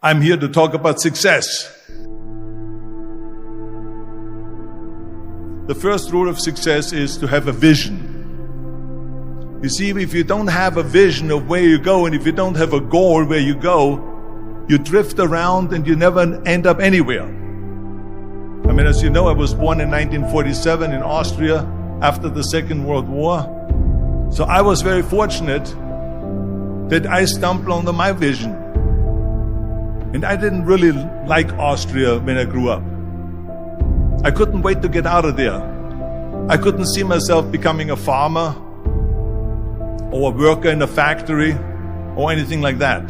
I'm here to talk about success. The first rule of success is to have a vision. You see, if you don't have a vision of where you go, and if you don't have a goal where you go, you drift around and you never end up anywhere. I mean, as you know, I was born in 1947 in Austria after the Second World War. So I was very fortunate that I stumbled onto my vision. And I didn't really like Austria when I grew up. I couldn't wait to get out of there. I couldn't see myself becoming a farmer or a worker in a factory or anything like that.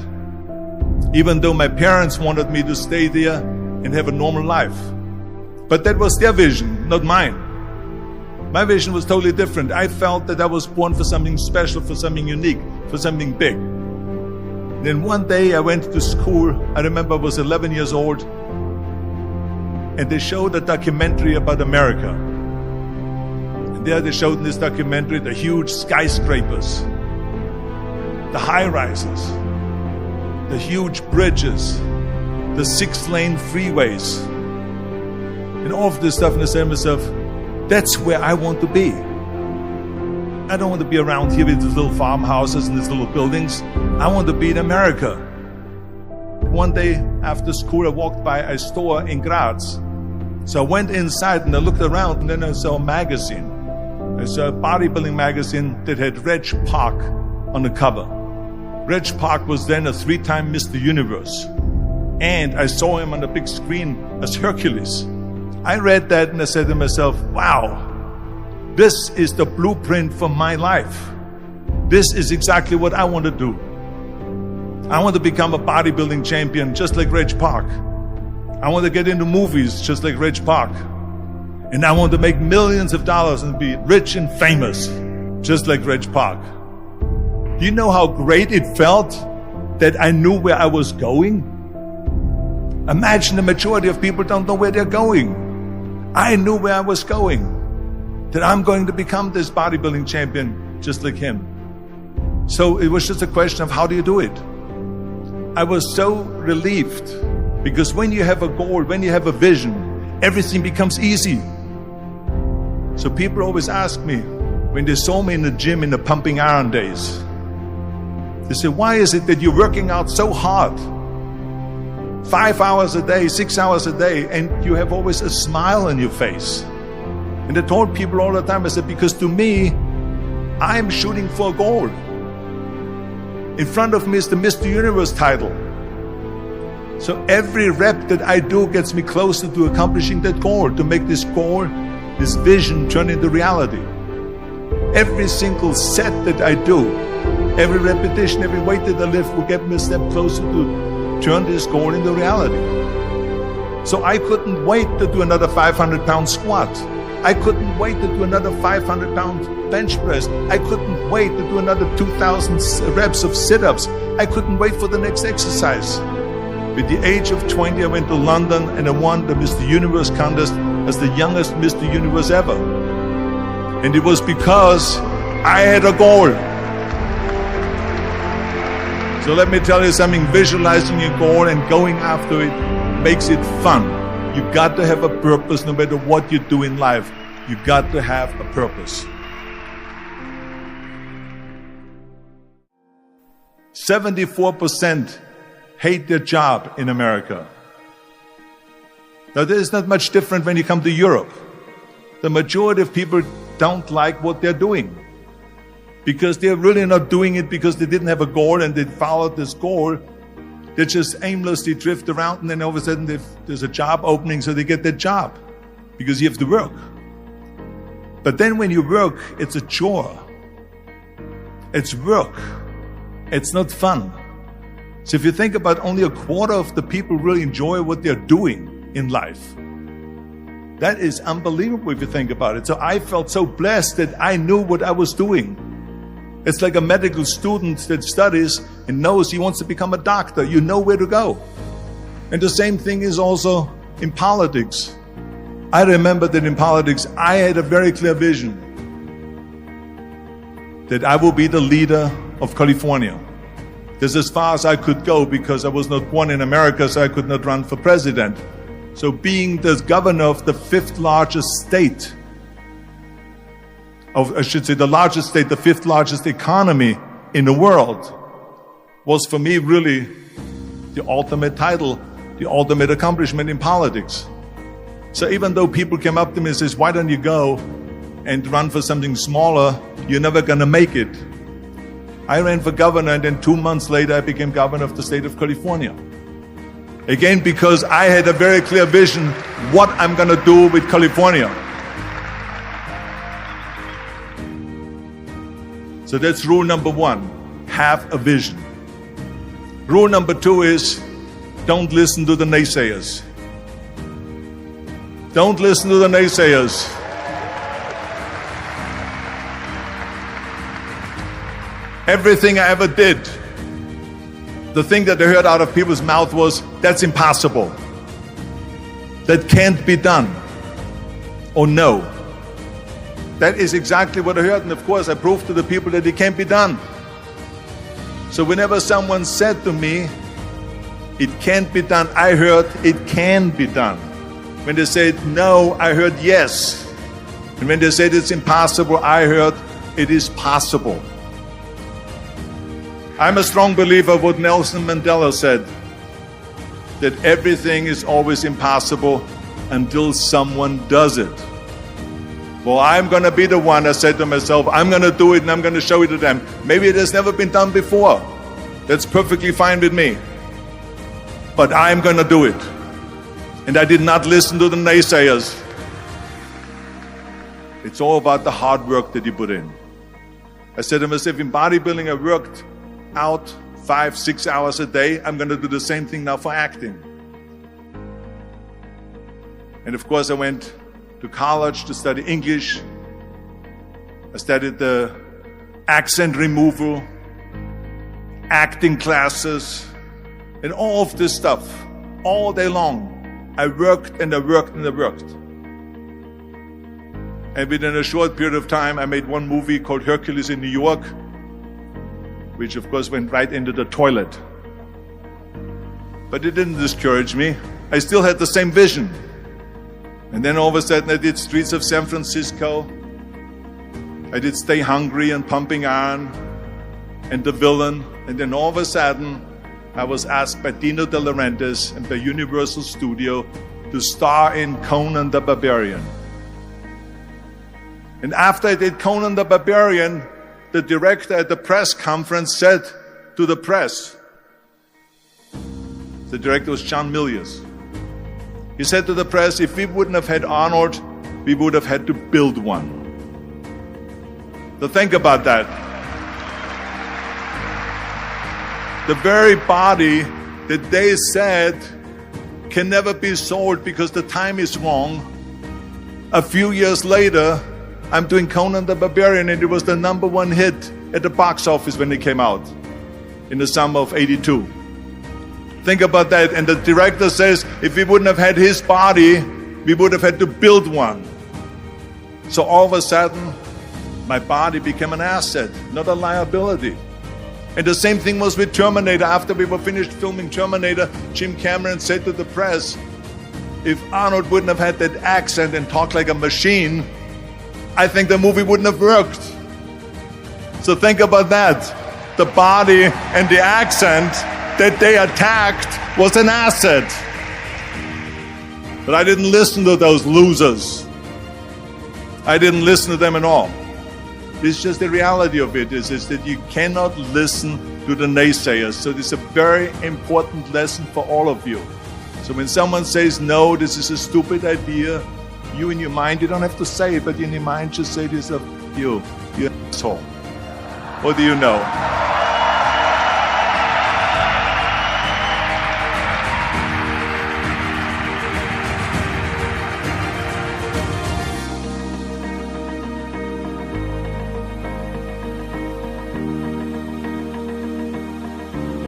Even though my parents wanted me to stay there and have a normal life. But that was their vision, not mine. My vision was totally different. I felt that I was born for something special, for something unique, for something big. Then one day I went to school. I remember I was 11 years old, and they showed a documentary about America. And there they showed in this documentary the huge skyscrapers, the high-rises, the huge bridges, the 6-lane freeways, and all of this stuff. And I said to myself, that's where I want to be. I don't want to be around here with these little farmhouses and these little buildings. I want to be in America. One day after school, I walked by a store in Graz. So I went inside and I looked around, and then I saw a magazine. I saw a bodybuilding magazine that had Reg Park on the cover. Reg Park was then a 3-time Mr. Universe. And I saw him on the big screen as Hercules. I read that and I said to myself, wow, this is the blueprint for my life. This is exactly what I want to do. I want to become a bodybuilding champion just like Reg Park. I want to get into movies just like Reg Park. And I want to make millions of dollars and be rich and famous just like Reg Park. Do you know how great it felt that I knew where I was going? Imagine the majority of people don't know where they're going. I knew where I was going. That I'm going to become this bodybuilding champion just like him. So it was just a question of how do you do it? I was so relieved because when you have a goal, when you have a vision, everything becomes easy. So people always ask me, when they saw me in the gym in the pumping iron days, they say, why is it that you're working out so hard? 5 hours a day, 6 hours a day, and you have always a smile on your face. And I told people all the time, I said, because to me, I'm shooting for a goal. In front of me is the Mr. Universe title. So every rep that I do gets me closer to accomplishing that goal, to make this goal, this vision turn into reality. Every single set that I do, every repetition, every weight that I lift will get me a step closer to turn this goal into reality. So I couldn't wait to do another 500-pound squat. I couldn't wait to do another 500-pound bench press. I couldn't wait to do another 2,000 reps of sit-ups. I couldn't wait for the next exercise. At the age of 20, I went to London and I won the Mr. Universe contest as the youngest Mr. Universe ever. And it was because I had a goal. So let me tell you something, visualizing your goal and going after it makes it fun. You got to have a purpose no matter what you do in life. You got to have a purpose. 74% hate their job in America. Now, there is not much different when you come to Europe. The majority of people don't like what they're doing because they're really not doing it because they didn't have a goal and they followed this goal. They just aimlessly drift around, and then all of a sudden there's a job opening, so they get that job because you have to work. But then when you work, it's a chore. It's work. It's not fun. So if you think about only a quarter of the people really enjoy what they're doing in life, that is unbelievable if you think about it. So I felt so blessed that I knew what I was doing. It's like a medical student that studies and knows he wants to become a doctor. You know where to go. And the same thing is also in politics. I remember that in politics, I had a very clear vision that I will be the leader of California. This is as far as I could go because I was not born in America, so I could not run for president. So being the governor of the fifth largest state, I should say the largest state, the fifth largest economy in the world, was for me really the ultimate title, the ultimate accomplishment in politics. So even though people came up to me and says, why don't you go and run for something smaller, you're never gonna make it. I ran for governor, and then 2 months later I became governor of the state of California. Again, because I had a very clear vision what I'm gonna do with California. So that's rule number one, have a vision. Rule number two is, don't listen to the naysayers. Don't listen to the naysayers. Everything I ever did, the thing that I heard out of people's mouth was, that's impossible. That can't be done. Or no. That is exactly what I heard, and of course I proved to the people that it can't be done. So whenever someone said to me, it can't be done, I heard, it can be done. When they said no, I heard yes. And when they said it's impossible, I heard it is possible. I'm a strong believer of what Nelson Mandela said, that everything is always impossible until someone does it. Well, I'm going to be the one, I said to myself, I'm going to do it and I'm going to show it to them. Maybe it has never been done before. That's perfectly fine with me. But I'm going to do it. And I did not listen to the naysayers. It's all about the hard work that you put in. I said to myself, in bodybuilding I worked out 5-6 hours a day. I'm going to do the same thing now for acting. And of course I went to college to study English. I studied the accent removal, acting classes, and all of this stuff all day long. I worked and I worked and I worked. And within a short period of time, I made one movie called Hercules in New York, which of course went right into the toilet. But it didn't discourage me. I still had the same vision. And then all of a sudden I did Streets of San Francisco. I did Stay Hungry and Pumping Iron and The Villain. And then all of a sudden I was asked by Dino De Laurentiis and by Universal Studio to star in Conan the Barbarian. And after I did Conan the Barbarian, the director at the press conference said to the press, the director was John Milius. He said to the press, if we wouldn't have had Arnold, we would have had to build one. So think about that. The very body that they said can never be sold because the time is wrong. A few years later, I'm doing Conan the Barbarian, and it was the #1 hit at the box office when it came out in the summer of '82. Think about that. And the director says, if we wouldn't have had his body, we would have had to build one. So all of a sudden, my body became an asset, not a liability. And the same thing was with Terminator. After we were finished filming Terminator, Jim Cameron said to the press, if Arnold wouldn't have had that accent and talked like a machine, I think the movie wouldn't have worked. So think about that. The body and the accent that they attacked was an asset. But I didn't listen to those losers. I didn't listen to them at all. It's just the reality of it is that you cannot listen to the naysayers. So this is a very important lesson for all of you. So when someone says, no, this is a stupid idea, you in your mind, you don't have to say it, but in your mind just say to yourself, you're an asshole. What do you know?